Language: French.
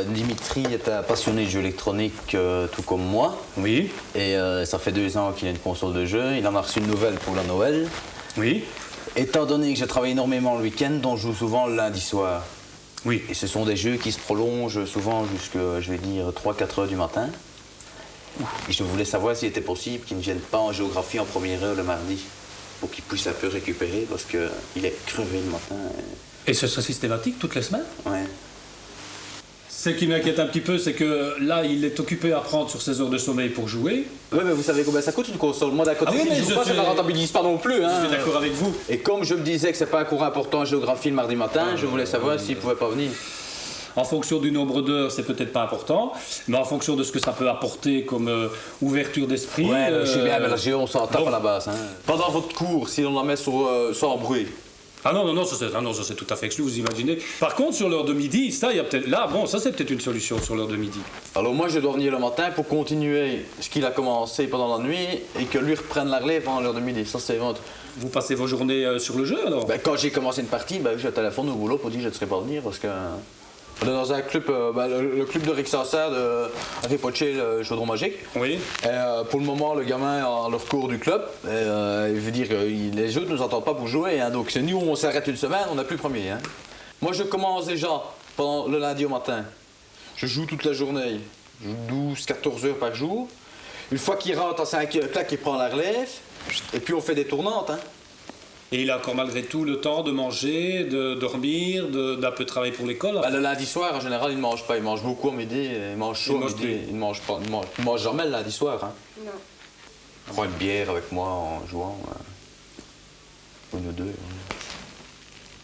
Dimitri est un passionné de jeux électroniques tout comme moi. Oui. Et ça fait 2 ans qu'il a une console de jeu. Il en a reçu une nouvelle pour la Noël. Oui. Étant donné que je travaille énormément le week-end, donc je joue souvent le lundi soir. Oui. Et ce sont des jeux qui se prolongent souvent jusqu'à, je vais dire, 3-4 heures du matin. Et je voulais savoir s'il était possible qu'ils ne viennent pas en géographie en première heure le mardi, pour qu'ils puissent un peu récupérer, parce qu'il est crevé le matin. Et ce serait systématique toutes les semaines? Ouais. Ce qui m'inquiète un petit peu, c'est que là, il est occupé à prendre sur ses heures de sommeil pour jouer. Ouais, mais vous savez combien ça coûte une console? Moi, d'un côté, Ah oui, si mais je joue je pas, sais- ça ne la rentabilise pas non plus. Hein. Je suis d'accord avec vous. Et comme je me disais que c'est pas un cours important en géographie le mardi matin, je voulais savoir s'il pouvait pas venir. En fonction du nombre d'heures, c'est peut-être pas important, mais en fonction de ce que ça peut apporter comme ouverture d'esprit. Ouais, je sais bien, mais la géo, on s'en tape à la base. Hein. Pendant votre cours, si on la met sans bruit. Ah non, ça c'est tout à fait exclu, vous imaginez. Par contre, sur l'heure de midi, ça, il y a peut-être. Là, bon, ça c'est peut-être une solution sur l'heure de midi. Alors moi, je dois venir le matin pour continuer ce qu'il a commencé pendant la nuit et que lui reprenne la relève pendant l'heure de midi. Ça, c'est vraiment... Vous passez vos journées sur le jeu alors? Ben, quand j'ai commencé une partie, ben, j'ai téléphone au boulot pour dire que je ne serais pas venir parce que... On est dans un club, le club de Rixensart de Ripoche, le Chaudron Magique. Oui. Et, pour le moment, le gamin est en leur cours du club. Et, il veut dire que les autres ne nous entendent pas pour jouer. Hein, donc, c'est nous, on s'arrête une semaine, on n'a plus le premier. Hein. Moi, je commence déjà pendant le lundi au matin. Je joue toute la journée. Je joue 12-14 heures par jour. Une fois qu'il rentre à 5 heures, clac, il prend la relève. Et puis, on fait des tournantes. Hein. Et il a encore malgré tout le temps de manger, de dormir, d'un peu travailler pour l'école. Bah, le lundi soir, en général, il ne mange pas. Il mange beaucoup au midi, il mange chaud au midi. Il ne mange pas. Il mange jamais le lundi soir. Hein. Non. Il prend une bière avec moi en jouant. Une ou deux. Hein.